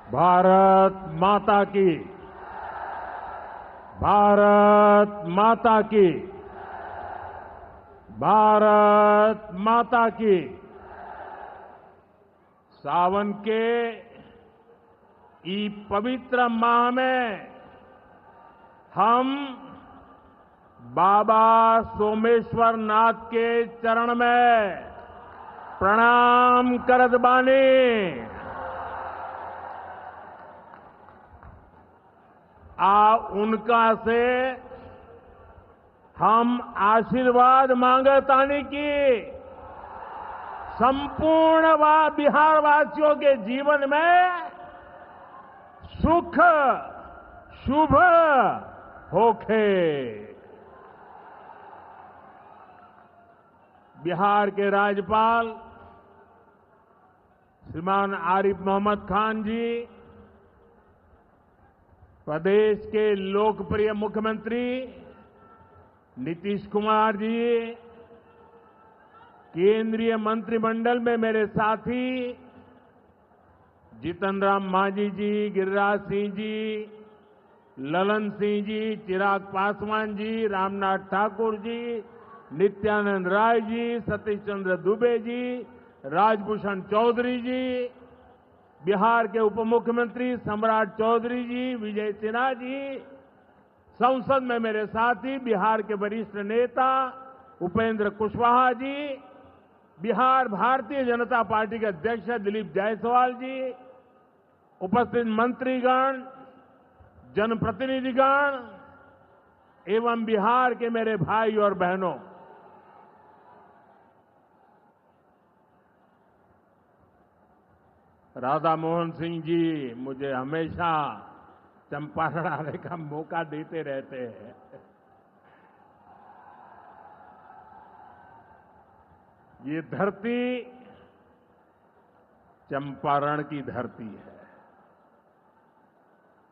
भारत माता की। भारत माता की। भारत माता की। सावन के ई पवित्र माह में हम बाबा सोमेश्वर नाथ के चरण में प्रणाम करत बानी। उनका से हम आशीर्वाद मांगतानी की संपूर्ण बिहार वासियों के जीवन में सुख शुभ होखे। बिहार के राज्यपाल श्रीमान आरिफ मोहम्मद खान जी, प्रदेश के लोकप्रिय मुख्यमंत्री नीतीश कुमार जी, केंद्रीय मंत्रिमंडल में मेरे साथी जीतन राम मांझी जी, गिरिराज सिंह जी, ललन सिंह जी, चिराग पासवान जी, रामनाथ ठाकुर जी, नित्यानंद राय जी, सतीश चंद्र दुबे जी, राजभूषण चौधरी जी, बिहार के उप मुख्यमंत्री सम्राट चौधरी जी, विजय सिन्हा जी, संसद में मेरे साथी बिहार के वरिष्ठ नेता उपेंद्र कुशवाहा जी, बिहार भारतीय जनता पार्टी के अध्यक्ष दिलीप जायसवाल जी, उपस्थित मंत्रीगण, जनप्रतिनिधिगण एवं बिहार के मेरे भाई और बहनों, राधा मोहन सिंह जी मुझे हमेशा चंपारण आने का मौका देते रहते हैं। ये धरती चंपारण की धरती है।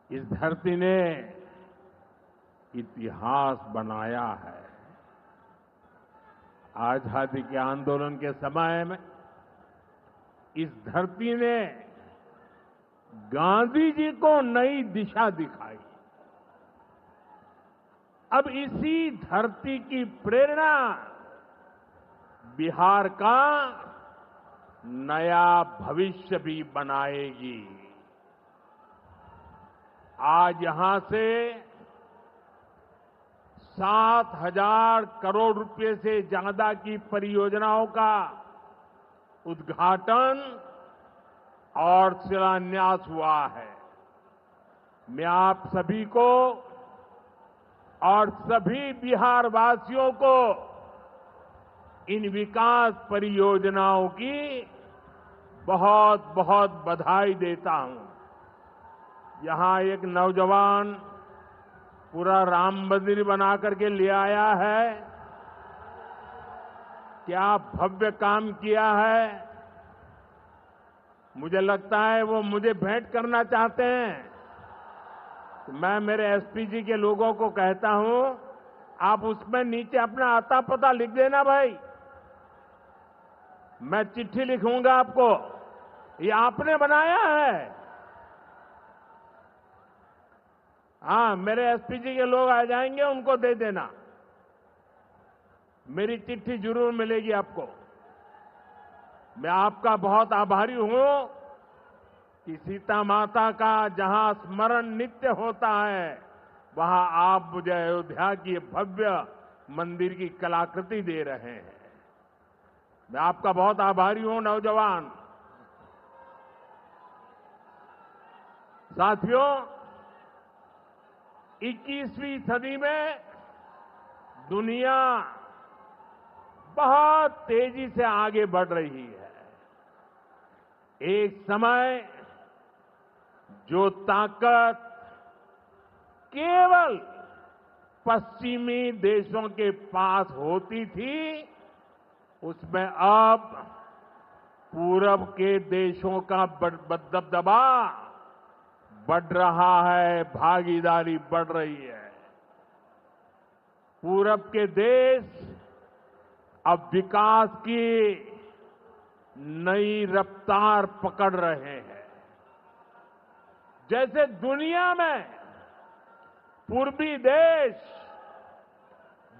इस धरती ने इतिहास बनाया है। आजादी के आंदोलन के समय में इस धरती ने गांधी जी को नई दिशा दिखाई। अब इसी धरती की प्रेरणा बिहार का नया भविष्य भी बनाएगी। आज यहां से 7,000 करोड़ रुपए से ज्यादा की परियोजनाओं का उद्घाटन और शिलान्यास हुआ है। मैं आप सभी को और सभी बिहार वासियों को इन विकास परियोजनाओं की बहुत बहुत बधाई देता हूं। यहां एक नौजवान पूरा राम मंदिर बना करके ले आया है। क्या भव्य काम किया है। मुझे लगता है वो मुझे भेंट करना चाहते हैं। तो मैं मेरे एसपीजी के लोगों को कहता हूं, आप उसमें नीचे अपना आता पता लिख देना भाई। मैं चिट्ठी लिखूंगा आपको, ये आपने बनाया है। हाँ, मेरे एसपीजी के लोग आ जाएंगे, उनको दे देना। मेरी चिट्ठी जरूर मिलेगी आपको। मैं आपका बहुत आभारी हूं कि सीता माता का जहां स्मरण नित्य होता है, वहां आप मुझे अयोध्या की भव्य मंदिर की कलाकृति दे रहे हैं। मैं आपका बहुत आभारी हूं नौजवान साथियों। 21वीं सदी में दुनिया बहुत तेजी से आगे बढ़ रही है। एक समय जो ताकत केवल पश्चिमी देशों के पास होती थी, उसमें अब पूरब के देशों का दबदबा बढ़ रहा है, भागीदारी बढ़ रही है। पूरब के देश अब विकास की नई रफ्तार पकड़ रहे हैं। जैसे दुनिया में पूर्वी देश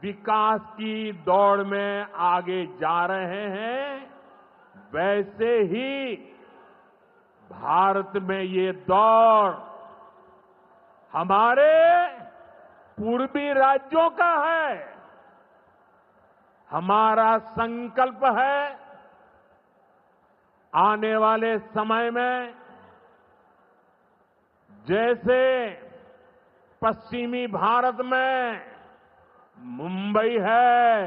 विकास की दौड़ में आगे जा रहे हैं, वैसे ही भारत में ये दौड़ हमारे पूर्वी राज्यों का है। हमारा संकल्प है आने वाले समय में जैसे पश्चिमी भारत में मुंबई है,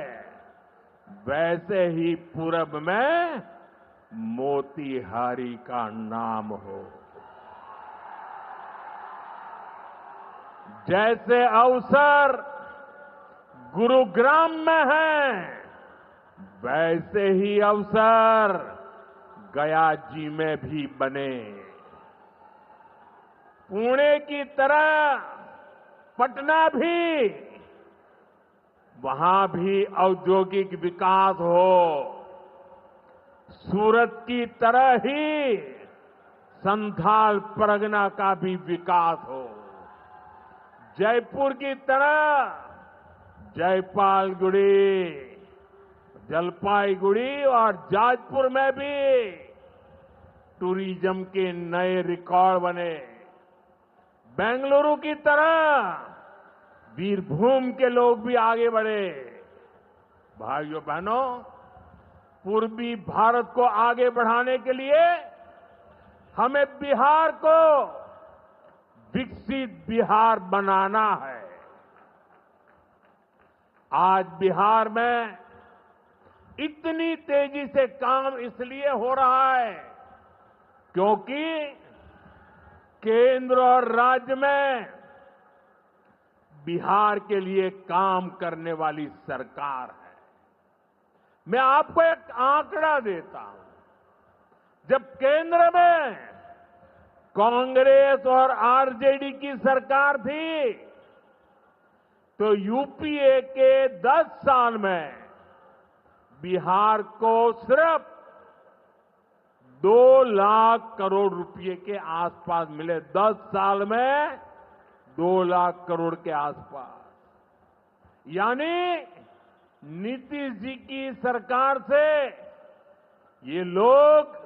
वैसे ही पूरब में मोतीहारी का नाम हो। जैसे अवसर गुरुग्राम में है, वैसे ही अवसर गया जी में भी बने। पुणे की तरह पटना भी, वहां भी औद्योगिक विकास हो। सूरत की तरह ही संथाल परगना का भी विकास हो। जयपुर की तरह जयपालगुड़ी, जलपाईगुड़ी और जाजपुर में भी टूरिज्म के नए रिकॉर्ड बने। बेंगलुरु की तरह वीरभूम के लोग भी आगे बढ़े। भाइयों बहनों, पूर्वी भारत को आगे बढ़ाने के लिए हमें बिहार को विकसित बिहार बनाना है। आज बिहार में इतनी तेजी से काम इसलिए हो रहा है क्योंकि केंद्र और राज्य में बिहार के लिए काम करने वाली सरकार है। मैं आपको एक आंकड़ा देता हूं। जब केंद्र में कांग्रेस और आरजेडी की सरकार थी, तो यूपीए के 10 साल में बिहार को सिर्फ 2 लाख करोड़ रुपए के आसपास मिले। 10 साल में 2 लाख करोड़ के आसपास। यानी नीतीश जी की सरकार से ये लोग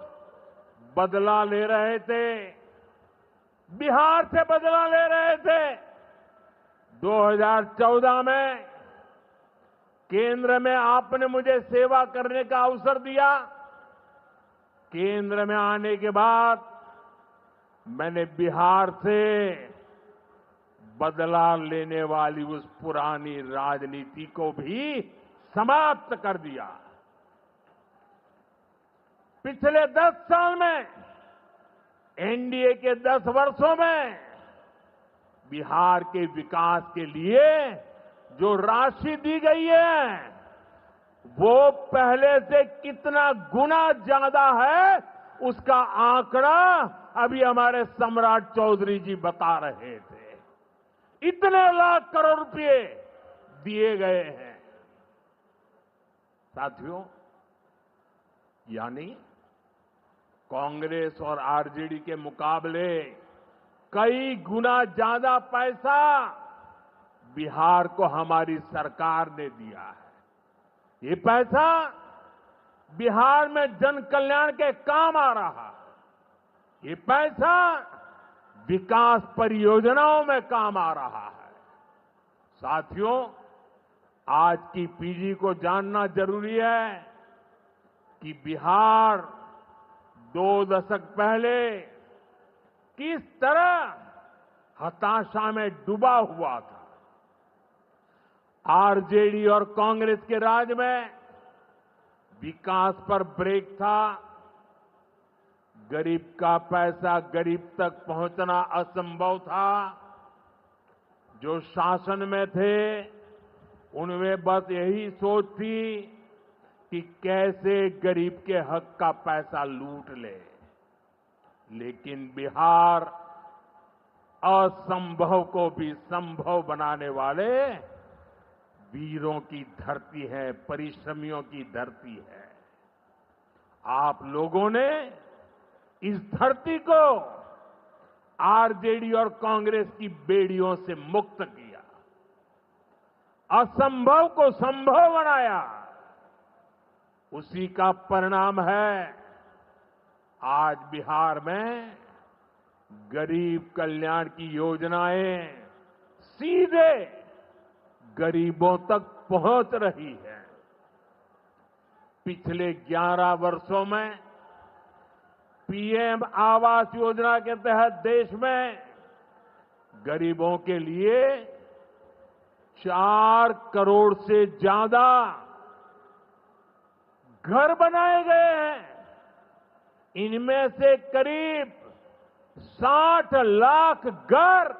बदला ले रहे थे, बिहार से बदला ले रहे थे। 2014 में केंद्र में आपने मुझे सेवा करने का अवसर दिया। केंद्र में आने के बाद मैंने बिहार से बदला लेने वाली उस पुरानी राजनीति को भी समाप्त कर दिया। पिछले 10 साल में, एनडीए के 10 वर्षों में बिहार के विकास के लिए जो राशि दी गई है, वो पहले से कितना गुना ज्यादा है, उसका आंकड़ा अभी हमारे सम्राट चौधरी जी बता रहे थे। इतने लाख करोड़ रुपए दिए गए हैं। साथियों, यानी कांग्रेस और आरजेडी के मुकाबले कई गुना ज्यादा पैसा बिहार को हमारी सरकार ने दिया है। ये पैसा बिहार में जन कल्याण के काम आ रहा है। ये पैसा विकास परियोजनाओं में काम आ रहा है। साथियों, आज की पीढ़ी को जानना जरूरी है कि बिहार 2 दशक पहले किस तरह हताशा में डूबा हुआ था। आरजेडी और कांग्रेस के राज में विकास पर ब्रेक था। गरीब का पैसा गरीब तक पहुंचना असंभव था। जो शासन में थे, उनमें बस यही सोच थी कि कैसे गरीब के हक का पैसा लूट ले। लेकिन बिहार असंभव को भी संभव बनाने वाले वीरों की धरती है, परिश्रमियों की धरती है। आप लोगों ने इस धरती को आरजेडी और कांग्रेस की बेड़ियों से मुक्त किया, असंभव को संभव बनाया। उसी का परिणाम है आज बिहार में गरीब कल्याण की योजनाएं सीधे गरीबों तक पहुंच रही है। पिछले 11 वर्षों में पीएम आवास योजना के तहत देश में गरीबों के लिए 4 करोड़ से ज्यादा घर बनाए गए हैं। इनमें से करीब 60 लाख घर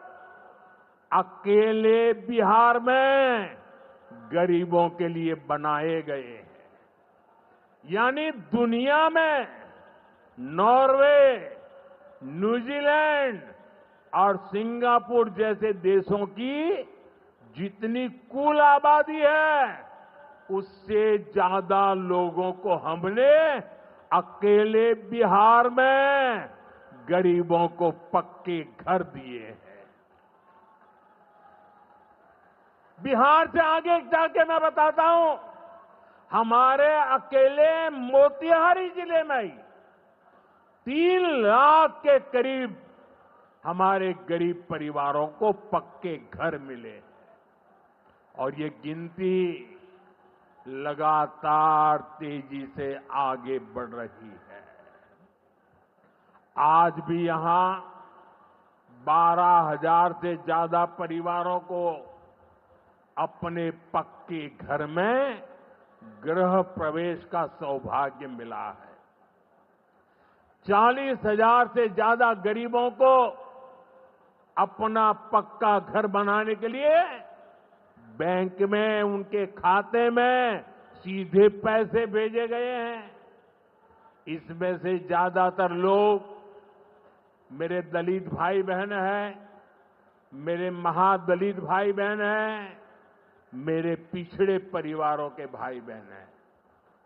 अकेले बिहार में गरीबों के लिए बनाए गए हैं। यानी दुनिया में नॉर्वे, न्यूजीलैंड और सिंगापुर जैसे देशों की जितनी कुल आबादी है, उससे ज्यादा लोगों को हमने अकेले बिहार में गरीबों को पक्के घर दिए हैं। बिहार से आगे जाके मैं बताता हूं, हमारे अकेले मोतिहारी जिले में ही 3 लाख के करीब हमारे गरीब परिवारों को पक्के घर मिले और ये गिनती लगातार तेजी से आगे बढ़ रही है। आज भी यहां 12,000 से ज्यादा परिवारों को अपने पक्के घर में गृह प्रवेश का सौभाग्य मिला है। 40,000 से ज्यादा गरीबों को अपना पक्का घर बनाने के लिए बैंक में उनके खाते में सीधे पैसे भेजे गए हैं। इसमें से ज्यादातर लोग मेरे दलित भाई बहन हैं, मेरे महादलित भाई बहन हैं, मेरे पिछड़े परिवारों के भाई बहन हैं।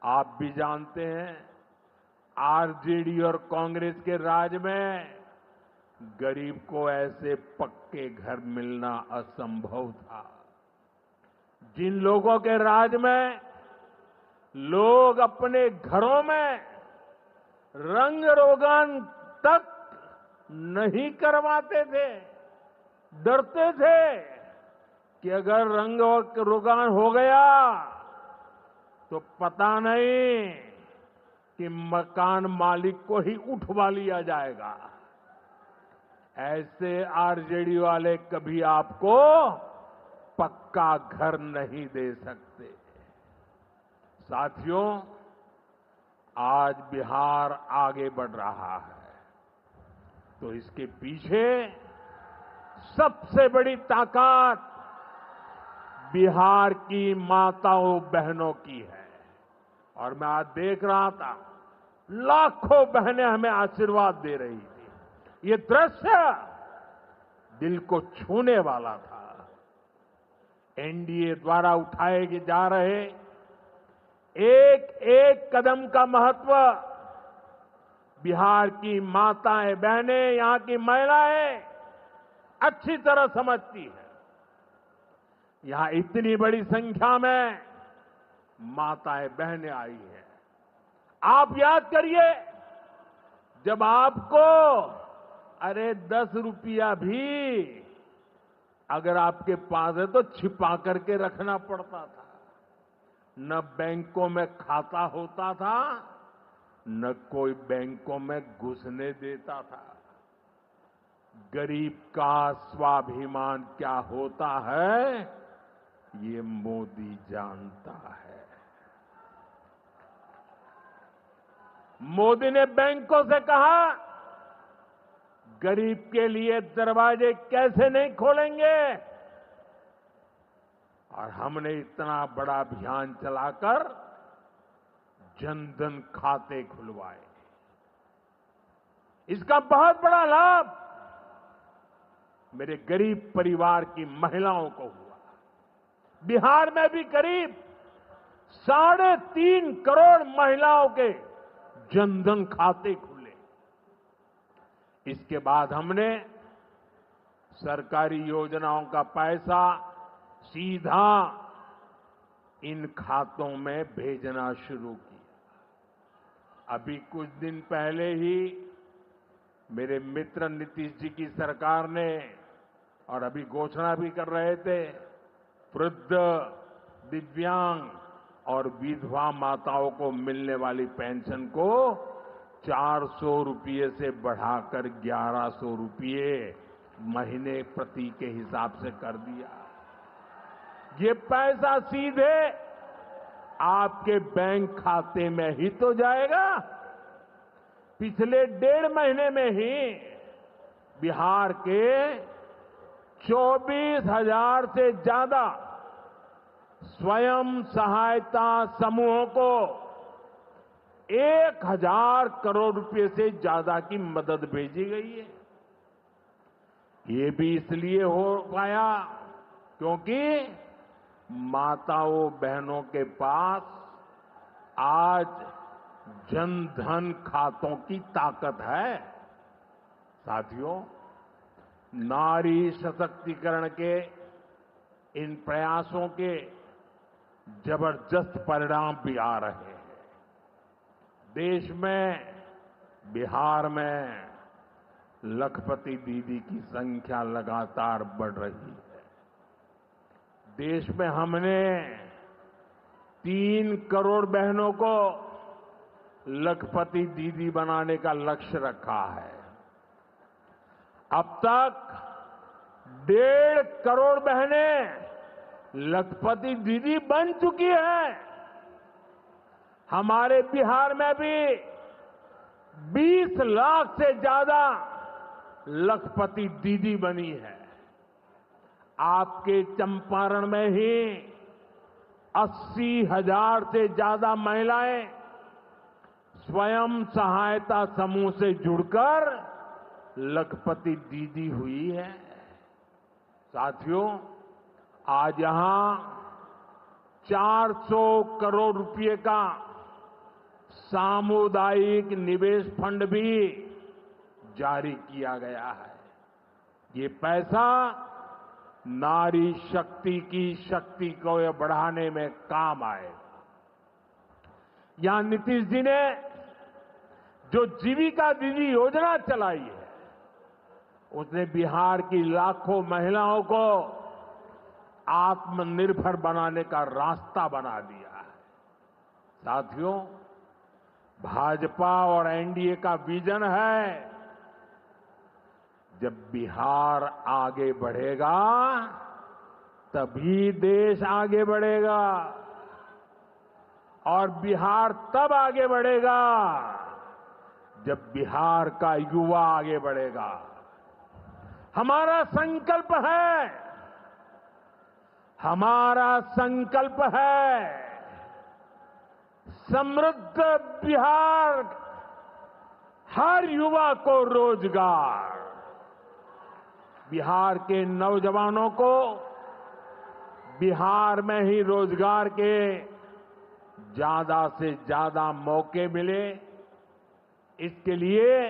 आप भी जानते हैं, आरजेडी और कांग्रेस के राज में गरीब को ऐसे पक्के घर मिलना असंभव था। जिन लोगों के राज में लोग अपने घरों में रंग रोगन तक नहीं करवाते थे, डरते थे कि अगर रंग रोगन हो गया तो पता नहीं कि मकान मालिक को ही उठवा लिया जाएगा। ऐसे आरजेडी वाले कभी आपको पक्का घर नहीं दे सकते। साथियों, आज बिहार आगे बढ़ रहा है तो इसके पीछे सबसे बड़ी ताकत बिहार की माताओं बहनों की है। और मैं आज देख रहा था, लाखों बहनें हमें आशीर्वाद दे रही थी। ये दृश्य दिल को छूने वाला था। एनडीए द्वारा उठाए जा रहे एक एक कदम का महत्व बिहार की माताएं बहनें, यहां की महिलाएं अच्छी तरह समझती है। यहां इतनी बड़ी संख्या में माताएं बहनें आई हैं। आप याद करिए, जब आपको 10 रुपया भी अगर आपके पास है तो छिपा करके रखना पड़ता था। न बैंकों में खाता होता था, न कोई बैंकों में घुसने देता था। गरीब का स्वाभिमान क्या होता है, ये मोदी जानता है। मोदी ने बैंकों से कहा, गरीब के लिए दरवाजे कैसे नहीं खोलेंगे, और हमने इतना बड़ा अभियान चलाकर जनधन खाते खुलवाए। इसका बहुत बड़ा लाभ मेरे गरीब परिवार की महिलाओं को हुआ। बिहार में भी करीब 3.5 करोड़ महिलाओं के जनधन खाते खुले। इसके बाद हमने सरकारी योजनाओं का पैसा सीधा इन खातों में भेजना शुरू किया। अभी कुछ दिन पहले ही मेरे मित्र नीतीश जी की सरकार ने, और अभी घोषणा भी कर रहे थे, वृद्ध, दिव्यांग और विधवा माताओं को मिलने वाली पेंशन को 400 रुपये से बढ़ाकर 1100 रुपये महीने प्रति के हिसाब से कर दिया। ये पैसा सीधे आपके बैंक खाते में ही तो जाएगा। पिछले 1.5 महीने में ही बिहार के 24,000 से ज्यादा स्वयं सहायता समूहों को 1,000 करोड़ रुपए से ज्यादा की मदद भेजी गई है। ये भी इसलिए हो पाया क्योंकि माताओं बहनों के पास आज जन धन खातों की ताकत है। साथियों, नारी सशक्तिकरण के इन प्रयासों के जबरदस्त परिणाम भी आ रहे हैं। देश में, बिहार में लखपति दीदी की संख्या लगातार बढ़ रही है। देश में हमने 3 करोड़ बहनों को लखपति दीदी बनाने का लक्ष्य रखा है। अब तक 1.5 करोड़ बहनें लखपति दीदी बन चुकी हैं। हमारे बिहार में भी 20 लाख से ज्यादा लखपति दीदी बनी है। आपके चंपारण में ही 80,000 से ज्यादा महिलाएं स्वयं सहायता समूह से जुड़कर लखपति दीदी हुई है। साथियों, आज यहां 400 करोड़ रुपए का सामुदायिक निवेश फंड भी जारी किया गया है। ये पैसा नारी शक्ति की शक्ति को बढ़ाने में काम आएगा। यहां नीतीश जी ने जो जीविका दीदी योजना चलाई है, उसने बिहार की लाखों महिलाओं को आत्मनिर्भर बनाने का रास्ता बना दिया है। साथियों, भाजपा और एनडीए का विजन है, जब बिहार आगे बढ़ेगा तभी देश आगे बढ़ेगा, और बिहार तब आगे बढ़ेगा जब बिहार का युवा आगे बढ़ेगा। हमारा संकल्प है, हमारा संकल्प है समृद्ध बिहार, हर युवा को रोजगार। बिहार के नौजवानों को बिहार में ही रोजगार के ज्यादा से ज्यादा मौके मिले, इसके लिए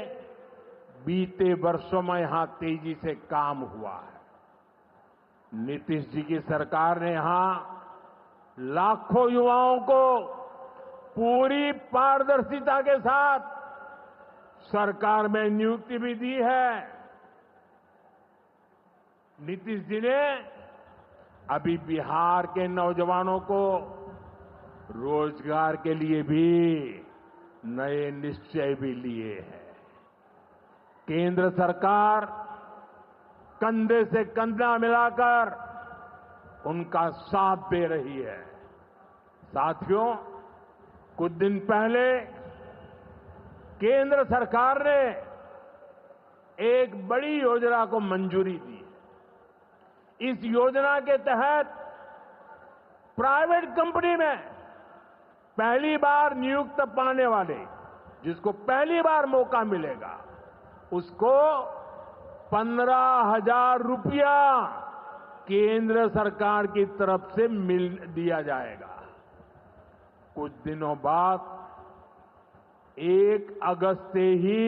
बीते वर्षों में यहां तेजी से काम हुआ है। नीतीश जी की सरकार ने यहां लाखों युवाओं को पूरी पारदर्शिता के साथ सरकार में नियुक्ति भी दी है। नीतीश जी ने अभी बिहार के नौजवानों को रोजगार के लिए भी नए निश्चय भी लिए हैं। केंद्र सरकार कंधे से कंधा मिलाकर उनका साथ दे रही है। साथियों, कुछ दिन पहले केंद्र सरकार ने एक बड़ी योजना को मंजूरी दी। इस योजना के तहत प्राइवेट कंपनी में पहली बार नियुक्त पाने वाले, जिसको पहली बार मौका मिलेगा, उसको 15,000 रुपया केंद्र सरकार की तरफ से मिल दिया जाएगा। कुछ दिनों बाद 1 अगस्त से ही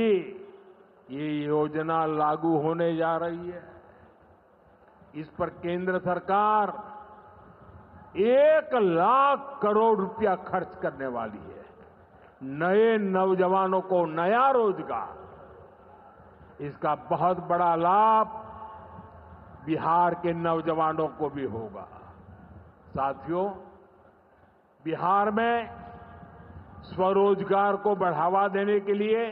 ये योजना लागू होने जा रही है। इस पर केंद्र सरकार 1,00,000 करोड़ रुपया खर्च करने वाली है। नए नौजवानों को नया रोजगार, इसका बहुत बड़ा लाभ बिहार के नौजवानों को भी होगा। साथियों, बिहार में स्वरोजगार को बढ़ावा देने के लिए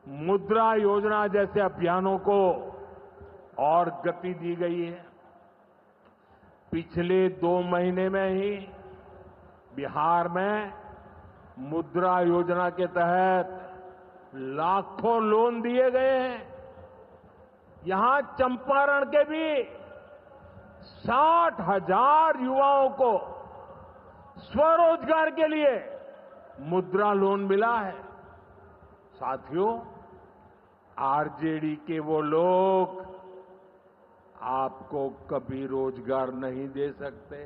मुद्रा योजना जैसे अभियानों को और गति दी गई है। पिछले 2 महीने में ही बिहार में मुद्रा योजना के तहत लाखों लोन दिए गए हैं। यहां चंपारण के भी 60,000 युवाओं को स्वरोजगार के लिए मुद्रा लोन मिला है। साथियों, आरजेडी के वो लोग आपको कभी रोजगार नहीं दे सकते।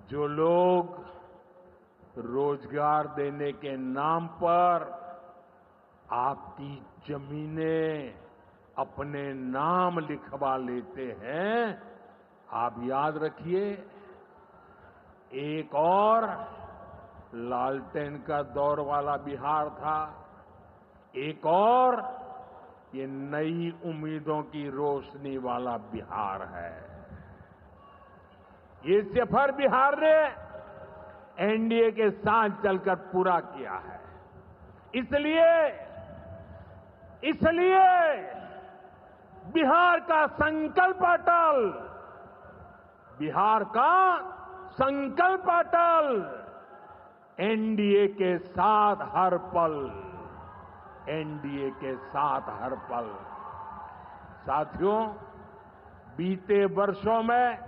जो लोग रोजगार देने के नाम पर आपकी जमीनें अपने नाम लिखवा लेते हैं, आप याद रखिए, एक और लालटेन का दौर वाला बिहार था, एक और ये नई उम्मीदों की रोशनी वाला बिहार है। ये सफर बिहार ने एनडीए के साथ चलकर पूरा किया है। इसलिए बिहार का संकल्प अटल, बिहार का संकल्प अटल, एनडीए के साथ हर पल, एनडीए के साथ हर पल। साथियों, बीते वर्षों में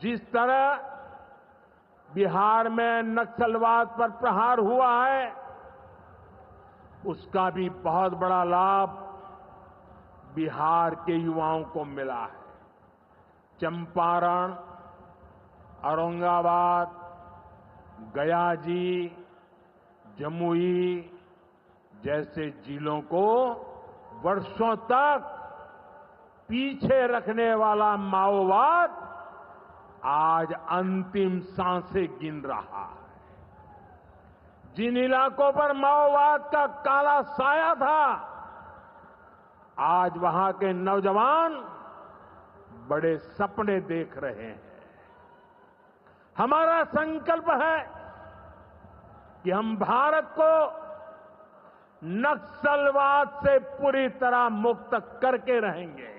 जिस तरह बिहार में नक्सलवाद पर प्रहार हुआ है, उसका भी बहुत बड़ा लाभ बिहार के युवाओं को मिला है। चंपारण, औरंगाबाद, गया जी, जमुई जैसे जिलों को वर्षों तक पीछे रखने वाला माओवाद आज अंतिम सांसें गिन रहा है। जिन इलाकों पर माओवाद का काला साया था, आज वहां के नौजवान बड़े सपने देख रहे हैं। हमारा संकल्प है कि हम भारत को नक्सलवाद से पूरी तरह मुक्त करके रहेंगे।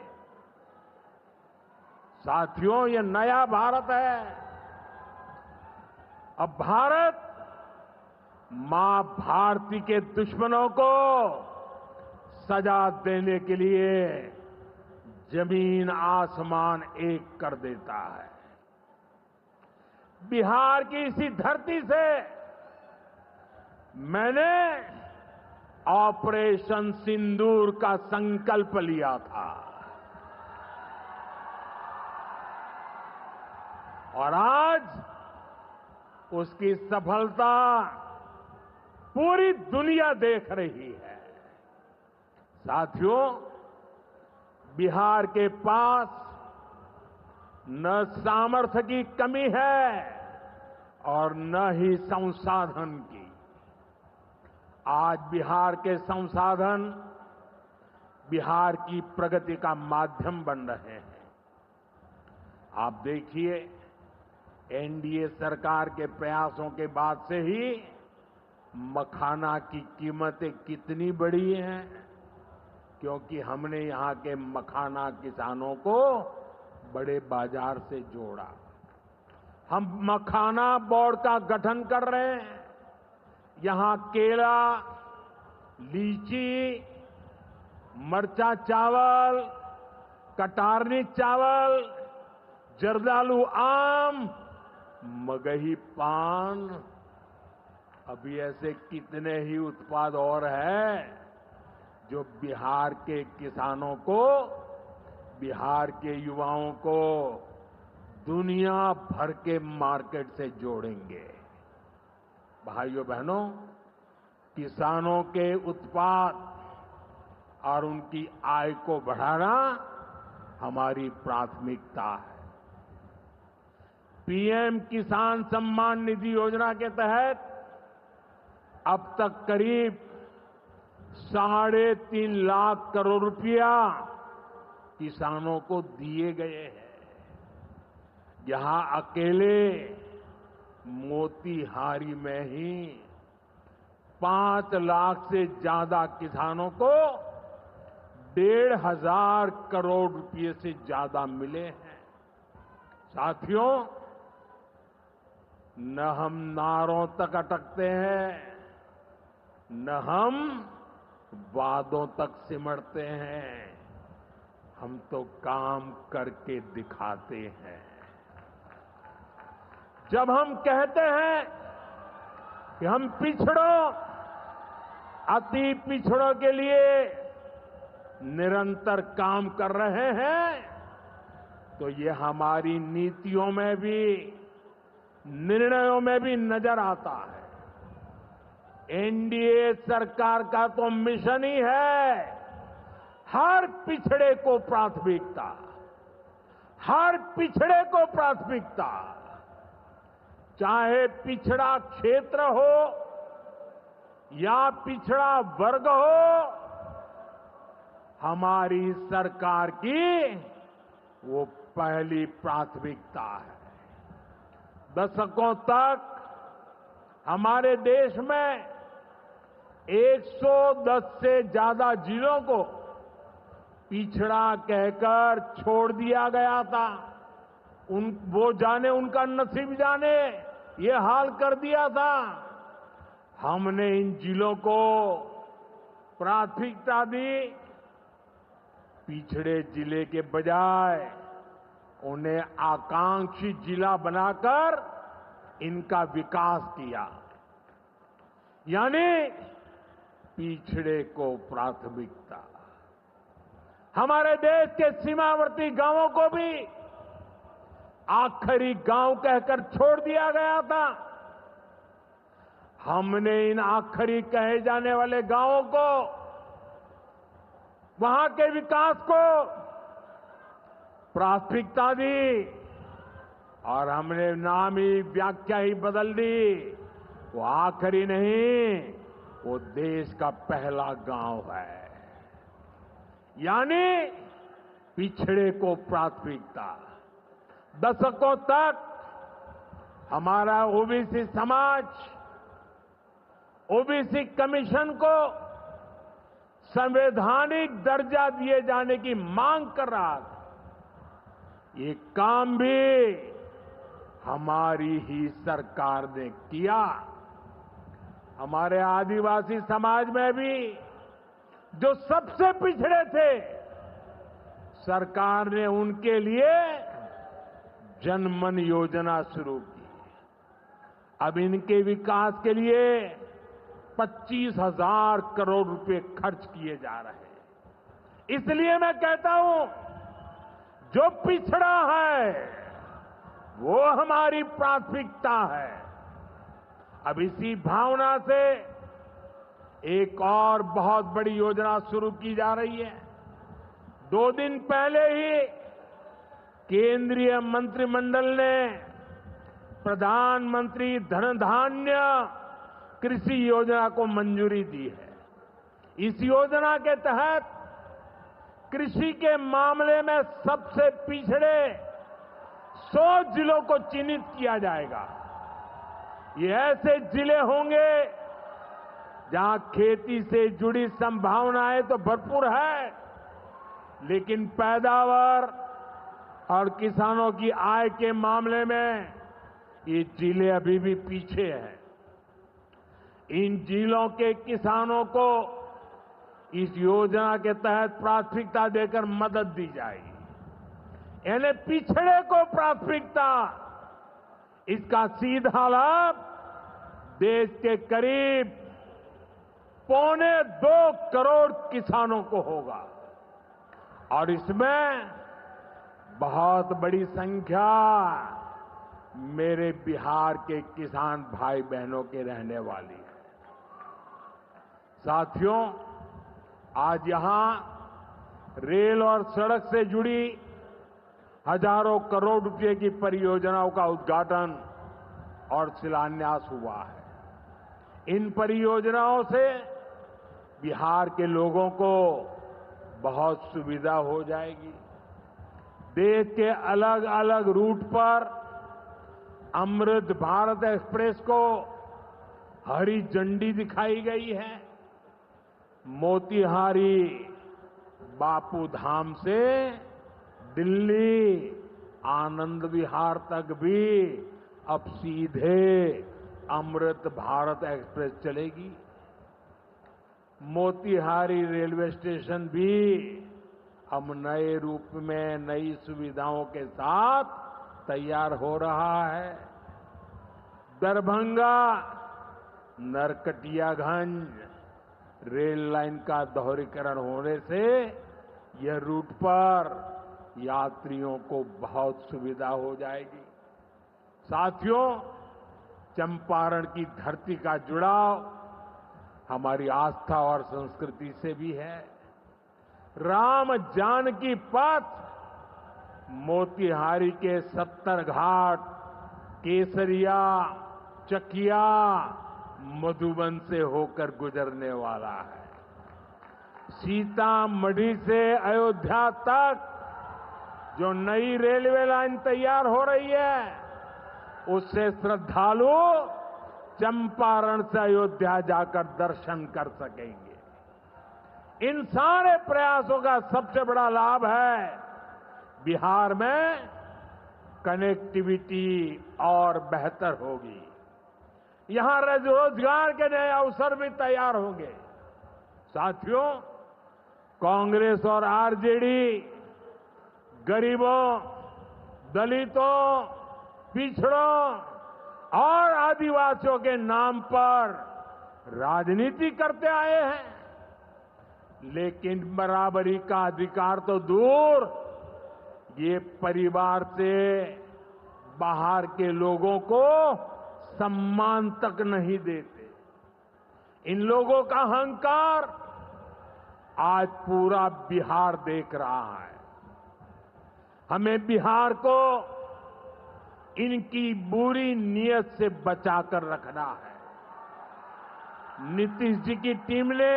साथियों, ये नया भारत है। अब भारत मां भारती के दुश्मनों को सजा देने के लिए जमीन आसमान एक कर देता है। बिहार की इसी धरती से मैंने ऑपरेशन सिंदूर का संकल्प लिया था और आज उसकी सफलता पूरी दुनिया देख रही है। साथियों, बिहार के पास न सामर्थ्य की कमी है और न ही संसाधन की। आज बिहार के संसाधन बिहार की प्रगति का माध्यम बन रहे हैं। आप देखिए, एनडीए सरकार के प्रयासों के बाद से ही मखाना की कीमतें कितनी बढ़ी हैं, क्योंकि हमने यहां के मखाना किसानों को बड़े बाजार से जोड़ा। हम मखाना बोर्ड का गठन कर रहे हैं। यहां केला, लीची, मरचा चावल, कटारनी चावल, जर्दालू आम, मगही पान, अभी ऐसे कितने ही उत्पाद और हैं जो बिहार के किसानों को, बिहार के युवाओं को दुनिया भर के मार्केट से जोड़ेंगे। भाइयों बहनों, किसानों के उत्पाद और उनकी आय को बढ़ाना हमारी प्राथमिकता है। पीएम किसान सम्मान निधि योजना के तहत अब तक करीब 3.5 लाख करोड़ रुपया किसानों को दिए गए हैं। यहां अकेले मोतीहारी में ही 5 लाख से ज्यादा किसानों को 1,500 करोड़ रुपए से ज्यादा मिले हैं। साथियों, न हम नारों तक अटकते हैं, न हम वादों तक सिमटते हैं, हम तो काम करके दिखाते हैं। जब हम कहते हैं कि हम पिछड़ों, अति पिछड़ों के लिए निरंतर काम कर रहे हैं, तो ये हमारी नीतियों में भी, निर्णयों में भी नजर आता है। एनडीए सरकार का तो मिशन ही है हर पिछड़े को प्राथमिकता, हर पिछड़े को प्राथमिकता, चाहे पिछड़ा क्षेत्र हो या पिछड़ा वर्ग हो, हमारी सरकार की वो पहली प्राथमिकता है। दशकों तक हमारे देश में 110 से ज्यादा जिलों को पिछड़ा कहकर छोड़ दिया गया था। वो जाने, उनका नसीब जाने, ये हाल कर दिया था। हमने इन जिलों को प्राथमिकता दी। पिछड़े जिले के बजाय उन्हें आकांक्षी जिला बनाकर इनका विकास किया, यानी पिछड़े को प्राथमिकता। हमारे देश के सीमावर्ती गांवों को भी आखिरी गांव कहकर छोड़ दिया गया था। हमने इन आखिरी कहे जाने वाले गांवों को, वहां के विकास को प्राथमिकता दी और हमने नाम ही, व्याख्या ही बदल दी। वो आखिरी नहीं, वो देश का पहला गांव है, यानी पिछड़े को प्राथमिकता। दशकों तक हमारा ओबीसी समाज ओबीसी कमीशन को संवैधानिक दर्जा दिए जाने की मांग कर रहा था। ये काम भी हमारी ही सरकार ने किया। हमारे आदिवासी समाज में भी जो सबसे पिछड़े थे, सरकार ने उनके लिए जनमन योजना शुरू की। अब इनके विकास के लिए 25,000 करोड़ रुपए खर्च किए जा रहे हैं। इसलिए मैं कहता हूं, जो पिछड़ा है वो हमारी प्राथमिकता है। अब इसी भावना से एक और बहुत बड़ी योजना शुरू की जा रही है। 2 दिन पहले ही केंद्रीय मंत्रिमंडल ने प्रधानमंत्री धन धान्य कृषि योजना को मंजूरी दी है। इस योजना के तहत कृषि के मामले में सबसे पिछड़े 100 जिलों को चिन्हित किया जाएगा। ये ऐसे जिले होंगे जहां खेती से जुड़ी संभावनाएं तो भरपूर है, लेकिन पैदावार और किसानों की आय के मामले में ये जिले अभी भी पीछे हैं। इन जिलों के किसानों को इस योजना के तहत प्राथमिकता देकर मदद दी जाएगी। यानी पिछड़े को प्राथमिकता। इसका सीधा लाभ देश के करीब 2.25 करोड़ किसानों को होगा और इसमें बहुत बड़ी संख्या मेरे बिहार के किसान भाई बहनों के रहने वाली है। साथियों, आज यहां रेल और सड़क से जुड़ी हजारों करोड़ रुपए की परियोजनाओं का उद्घाटन और शिलान्यास हुआ है। इन परियोजनाओं से बिहार के लोगों को बहुत सुविधा हो जाएगी। देश के अलग अलग रूट पर अमृत भारत एक्सप्रेस को हरी झंडी दिखाई गई है। मोतिहारी बापू धाम से दिल्ली आनंद विहार तक भी अब सीधे अमृत भारत एक्सप्रेस चलेगी। मोतिहारी रेलवे स्टेशन भी अब नए रूप में नई सुविधाओं के साथ तैयार हो रहा है। दरभंगा नरकटियागंज रेल लाइन का दोहरीकरण होने से यह रूट पर यात्रियों को बहुत सुविधा हो जाएगी। साथियों, चंपारण की धरती का जुड़ाव हमारी आस्था और संस्कृति से भी है। राम जानकी पथ मोतिहारी के 70 घाट, केसरिया, चकिया, मधुबन से होकर गुजरने वाला है। सीतामढ़ी से अयोध्या तक जो नई रेलवे लाइन तैयार हो रही है, उससे श्रद्धालु चंपारण से अयोध्या जाकर दर्शन कर सकेंगे। इन सारे प्रयासों का सबसे बड़ा लाभ है बिहार में कनेक्टिविटी और बेहतर होगी। यहां रोजगार के नए अवसर भी तैयार होंगे। साथियों, कांग्रेस और आरजेडी गरीबों, दलितों, पिछड़ों और आदिवासियों के नाम पर राजनीति करते आए हैं, लेकिन बराबरी का अधिकार तो दूर, ये परिवार से बाहर के लोगों को सम्मान तक नहीं देते। इन लोगों का अहंकार आज पूरा बिहार देख रहा है। हमें बिहार को इनकी बुरी नीयत से बचाकर रखना है। नीतीश जी की टीम ने,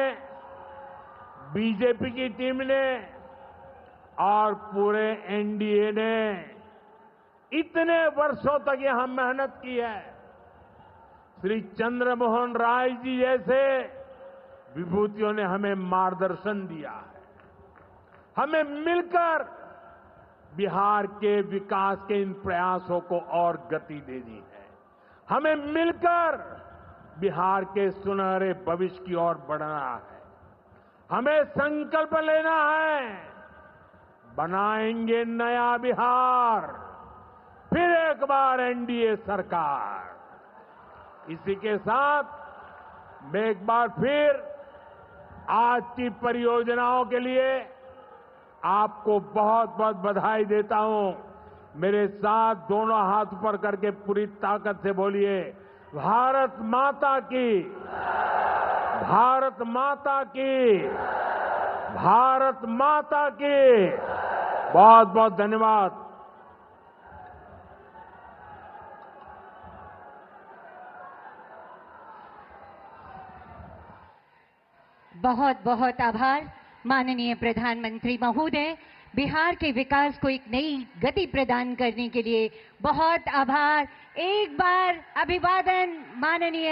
बीजेपी की टीम ने और पूरे एनडीए ने इतने वर्षों तक यहां मेहनत की है। श्री चंद्रमोहन राय जी जैसे विभूतियों ने हमें मार्गदर्शन दिया है। हमें मिलकर बिहार के विकास के इन प्रयासों को और गति देनी है। हमें मिलकर बिहार के सुनहरे भविष्य की ओर बढ़ना है। हमें संकल्प लेना है, बनाएंगे नया बिहार, फिर एक बार एनडीए सरकार। इसी के साथ मैं एक बार फिर आज की परियोजनाओं के लिए आपको बहुत बहुत बधाई देता हूं। मेरे साथ दोनों हाथ ऊपर करके पूरी ताकत से बोलिए, भारत माता की, भारत माता की, भारत माता की। बहुत बहुत धन्यवाद। बहुत बहुत आभार माननीय प्रधानमंत्री महोदय। बिहार के विकास को एक नई गति प्रदान करने के लिए बहुत आभार। एक बार अभिवादन माननीय